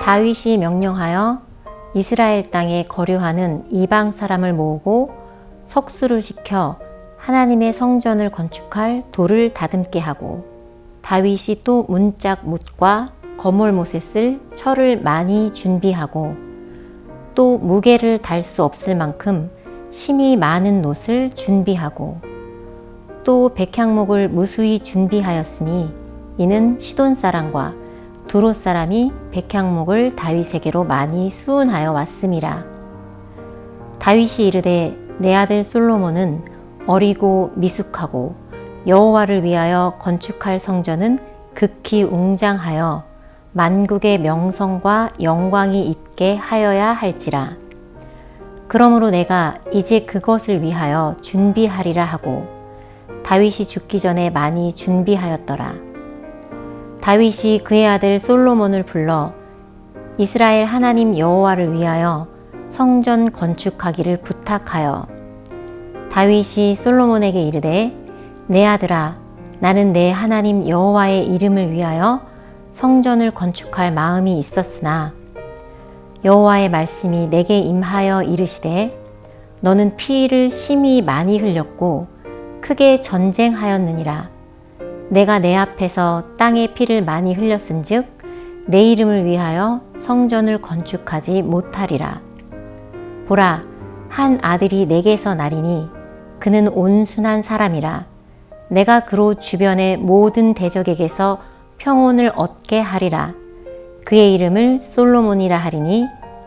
다윗이 명령하여 이스라엘 땅에 거류하는 이방 사람을 모으고 석수를 시켜 하나님의 성전을 건축할 돌을 다듬게 하고, 다윗이 또 문짝 뭇과 거몰못에 쓸 철을 많이 준비하고, 또 무게를 달 수 없을 만큼 심이 많은 놋을 준비하고, 또 백향목을 무수히 준비하였으니 이는 시돈 사람과 두롯 사람이 백향목을 다윗에게로 많이 수운하여 왔음이라. 다윗이 이르되 내 아들 솔로몬은 어리고 미숙하고 여호와를 위하여 건축할 성전은 극히 웅장하여 만국의 명성과 영광이 있게 하여야 할지라. 그러므로 내가 이제 그것을 위하여 준비하리라 하고 다윗이 죽기 전에 많이 준비하였더라. 다윗이 그의 아들 솔로몬을 불러 이스라엘 하나님 여호와를 위하여 성전 건축하기를 부탁하여, 다윗이 솔로몬에게 이르되 내 아들아, 나는 내 하나님 여호와의 이름을 위하여 성전을 건축할 마음이 있었으나 여호와의 말씀이 내게 임하여 이르시되 너는 피를 심히 많이 흘렸고 크게 전쟁하였느니라. 내가 내 앞에서 땅에 피를 많이 흘렸은즉 내 이름을 위하여 성전을 건축하지 못하리라. 보라, 한 아들이 내게서 나리니 그는 온순한 사람이라. 내가 그로 주변의 모든 대적에게서 평온을 얻게 하리라. 그의 이름을 솔로몬이라 하리니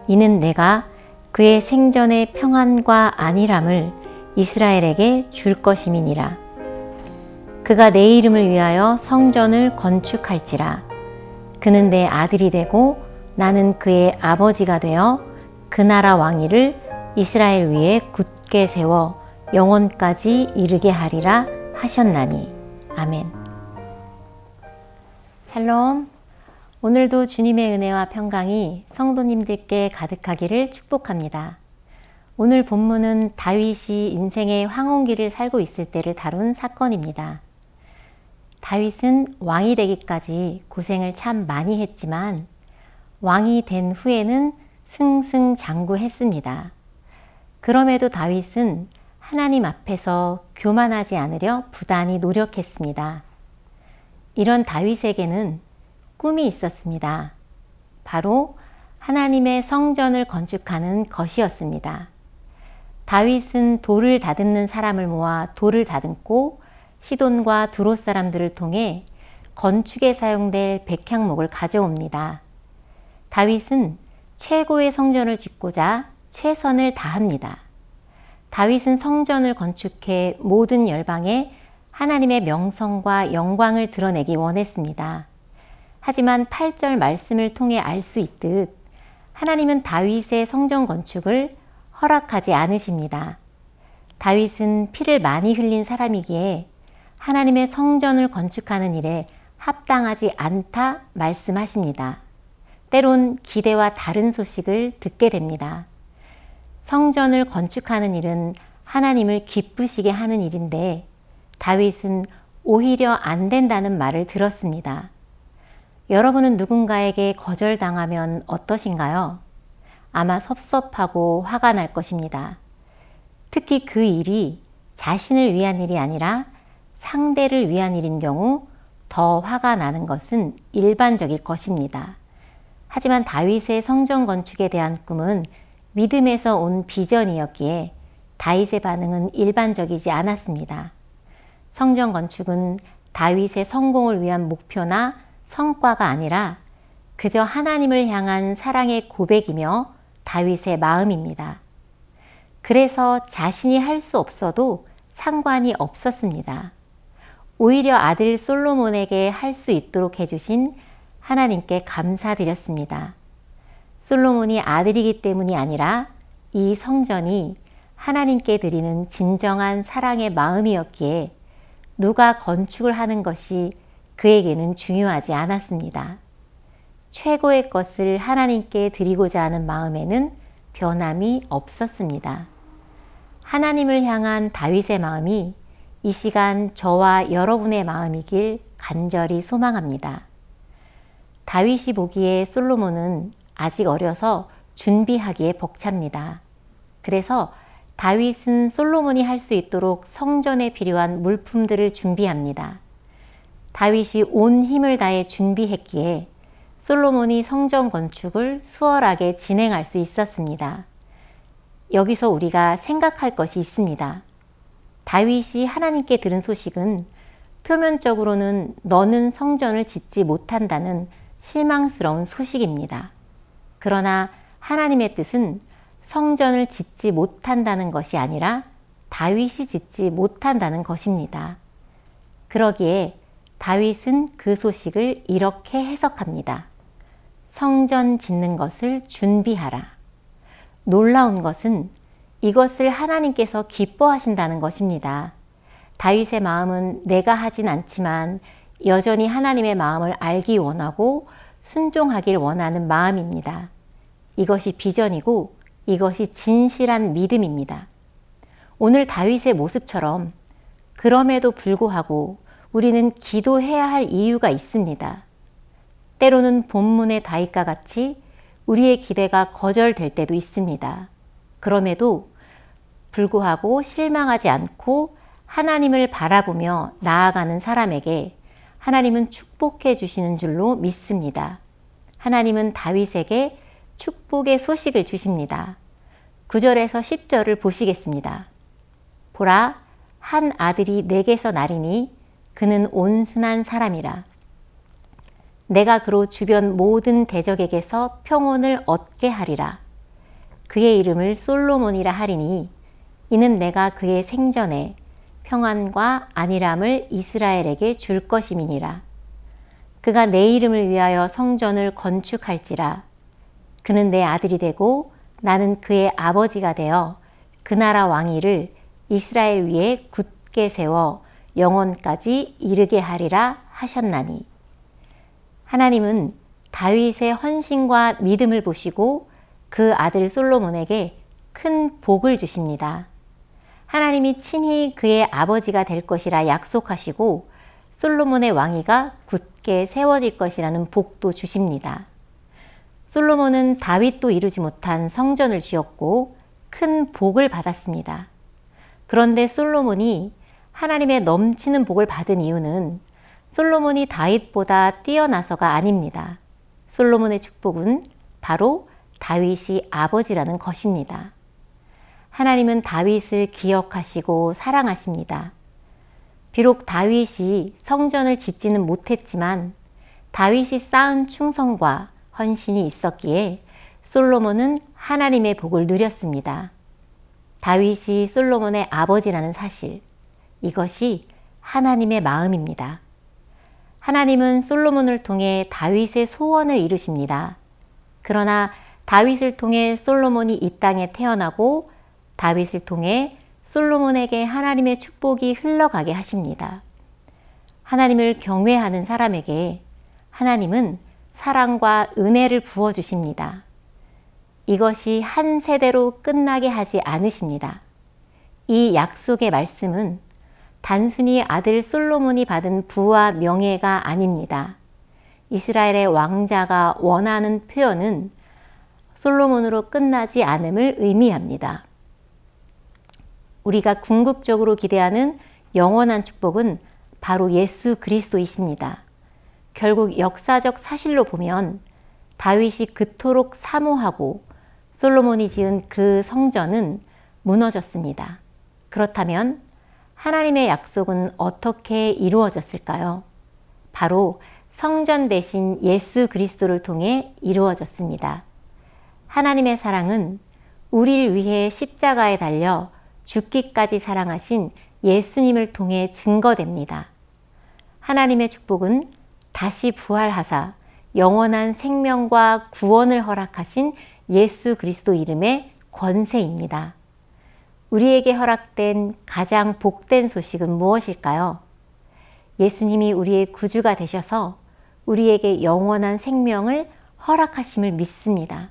이는 내가 그의 생전의 평안과 안일함을 이스라엘에게 줄 것임이니라. 그가 내 이름을 위하여 성전을 건축할지라. 그는 내 아들이 되고 나는 그의 아버지가 되어 그 나라 왕위를 이스라엘 위에 굳게 세워 영원까지 이르게 하리라 하셨나니. 아멘. 샬롬. 오늘도 주님의 은혜와 평강이 성도님들께 가득하기를 축복합니다. 오늘 본문은 다윗이 인생의 황혼기를 살고 있을 때를 다룬 사건입니다. 다윗은 왕이 되기까지 고생을 참 많이 했지만 왕이 된 후에는 승승장구했습니다. 그럼에도 다윗은 하나님 앞에서 교만하지 않으려 부단히 노력했습니다. 이런 다윗에게는 꿈이 있었습니다. 바로 하나님의 성전을 건축하는 것이었습니다. 다윗은 돌을 다듬는 사람을 모아 돌을 다듬고 시돈과 두롯 사람들을 통해 건축에 사용될 백향목을 가져옵니다. 다윗은 최고의 성전을 짓고자 최선을 다합니다. 다윗은 성전을 건축해 모든 열방에 하나님의 명성과 영광을 드러내기 원했습니다. 하지만 8절 말씀을 통해 알 수 있듯 하나님은 다윗의 성전 건축을 허락하지 않으십니다. 다윗은 피를 많이 흘린 사람이기에 하나님의 성전을 건축하는 일에 합당하지 않다 말씀하십니다. 때론 기대와 다른 소식을 듣게 됩니다. 성전을 건축하는 일은 하나님을 기쁘시게 하는 일인데 다윗은 오히려 안 된다는 말을 들었습니다. 여러분은 누군가에게 거절당하면 어떠신가요? 아마 섭섭하고 화가 날 것입니다. 특히 그 일이 자신을 위한 일이 아니라 상대를 위한 일인 경우 더 화가 나는 것은 일반적일 것입니다. 하지만 다윗의 성전 건축에 대한 꿈은 믿음에서 온 비전이었기에 다윗의 반응은 일반적이지 않았습니다. 성전 건축은 다윗의 성공을 위한 목표나 성과가 아니라 그저 하나님을 향한 사랑의 고백이며 다윗의 마음입니다. 그래서 자신이 할 수 없어도 상관이 없었습니다. 오히려 아들 솔로몬에게 할 수 있도록 해주신 하나님께 감사드렸습니다. 솔로몬이 아들이기 때문이 아니라 이 성전이 하나님께 드리는 진정한 사랑의 마음이었기에 누가 건축을 하는 것이 그에게는 중요하지 않았습니다. 최고의 것을 하나님께 드리고자 하는 마음에는 변함이 없었습니다. 하나님을 향한 다윗의 마음이 이 시간 저와 여러분의 마음이길 간절히 소망합니다. 다윗이 보기에 솔로몬은 아직 어려서 준비하기에 벅찹니다. 그래서 다윗은 솔로몬이 할 수 있도록 성전에 필요한 물품들을 준비합니다. 다윗이 온 힘을 다해 준비했기에 솔로몬이 성전 건축을 수월하게 진행할 수 있었습니다. 여기서 우리가 생각할 것이 있습니다. 다윗이 하나님께 들은 소식은 표면적으로는 너는 성전을 짓지 못한다는 실망스러운 소식입니다. 그러나 하나님의 뜻은 성전을 짓지 못한다는 것이 아니라 다윗이 짓지 못한다는 것입니다. 그러기에 다윗은 그 소식을 이렇게 해석합니다. 성전 짓는 것을 준비하라. 놀라운 것은 이것을 하나님께서 기뻐하신다는 것입니다. 다윗의 마음은 내가 하진 않지만 여전히 하나님의 마음을 알기 원하고 순종하길 원하는 마음입니다. 이것이 비전이고 이것이 진실한 믿음입니다. 오늘 다윗의 모습처럼 그럼에도 불구하고 우리는 기도해야 할 이유가 있습니다. 때로는 본문의 다윗과 같이 우리의 기대가 거절될 때도 있습니다. 그럼에도 불구하고 실망하지 않고 하나님을 바라보며 나아가는 사람에게 하나님은 축복해 주시는 줄로 믿습니다. 하나님은 다윗에게 축복의 소식을 주십니다. 9절에서 10절을 보시겠습니다. 보라, 한 아들이 내게서 나리니 그는 온순한 사람이라. 내가 그로 주변 모든 대적에게서 평온을 얻게 하리라. 그의 이름을 솔로몬이라 하리니 이는 내가 그의 생전에 평안과 안일함을 이스라엘에게 줄 것임이니라. 그가 내 이름을 위하여 성전을 건축할지라. 그는 내 아들이 되고 나는 그의 아버지가 되어 그 나라 왕위를 이스라엘 위에 굳게 세워 영원까지 이르게 하리라 하셨나니. 하나님은 다윗의 헌신과 믿음을 보시고 그 아들 솔로몬에게 큰 복을 주십니다. 하나님이 친히 그의 아버지가 될 것이라 약속하시고 솔로몬의 왕위가 굳게 세워질 것이라는 복도 주십니다. 솔로몬은 다윗도 이루지 못한 성전을 지었고 큰 복을 받았습니다. 그런데 솔로몬이 하나님의 넘치는 복을 받은 이유는 솔로몬이 다윗보다 뛰어나서가 아닙니다. 솔로몬의 축복은 바로 다윗이 아버지라는 것입니다. 하나님은 다윗을 기억하시고 사랑하십니다. 비록 다윗이 성전을 짓지는 못했지만 다윗이 쌓은 충성과 헌신이 있었기에 솔로몬은 하나님의 복을 누렸습니다. 다윗이 솔로몬의 아버지라는 사실, 이것이 하나님의 마음입니다. 하나님은 솔로몬을 통해 다윗의 소원을 이루십니다. 그러나 다윗을 통해 솔로몬이 이 땅에 태어나고 다윗을 통해 솔로몬에게 하나님의 축복이 흘러가게 하십니다. 하나님을 경외하는 사람에게 하나님은 사랑과 은혜를 부어주십니다. 이것이 한 세대로 끝나게 하지 않으십니다. 이 약속의 말씀은 단순히 아들 솔로몬이 받은 부와 명예가 아닙니다. 이스라엘의 왕자가 원하는 표현은 솔로몬으로 끝나지 않음을 의미합니다. 우리가 궁극적으로 기대하는 영원한 축복은 바로 예수 그리스도이십니다. 결국 역사적 사실로 보면 다윗이 그토록 사모하고 솔로몬이 지은 그 성전은 무너졌습니다. 그렇다면 하나님의 약속은 어떻게 이루어졌을까요? 바로 성전 대신 예수 그리스도를 통해 이루어졌습니다. 하나님의 사랑은 우리를 위해 십자가에 달려 죽기까지 사랑하신 예수님을 통해 증거됩니다. 하나님의 축복은 다시 부활하사 영원한 생명과 구원을 허락하신 예수 그리스도 이름의 권세입니다. 우리에게 허락된 가장 복된 소식은 무엇일까요? 예수님이 우리의 구주가 되셔서 우리에게 영원한 생명을 허락하심을 믿습니다.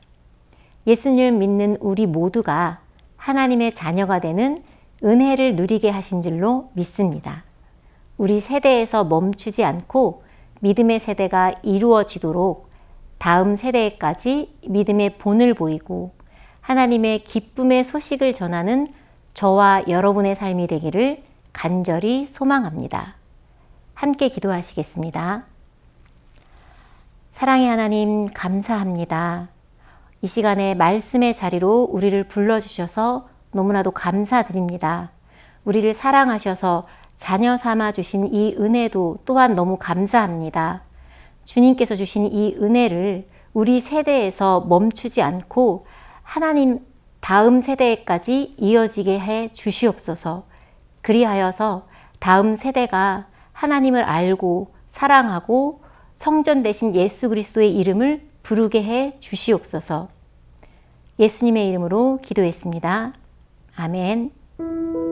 예수님을 믿는 우리 모두가 하나님의 자녀가 되는 은혜를 누리게 하신 줄로 믿습니다. 우리 세대에서 멈추지 않고 믿음의 세대가 이루어지도록 다음 세대에까지 믿음의 본을 보이고 하나님의 기쁨의 소식을 전하는 저와 여러분의 삶이 되기를 간절히 소망합니다. 함께 기도하시겠습니다. 사랑의 하나님, 감사합니다. 이 시간에 말씀의 자리로 우리를 불러주셔서 너무나도 감사드립니다. 우리를 사랑하셔서 자녀 삼아 주신 이 은혜도 또한 너무 감사합니다. 주님께서 주신 이 은혜를 우리 세대에서 멈추지 않고 하나님 다음 세대까지 이어지게 해 주시옵소서. 그리하여서 다음 세대가 하나님을 알고 사랑하고 성전 되신 예수 그리스도의 이름을 부르게 해 주시옵소서. 예수님의 이름으로 기도했습니다. 아멘.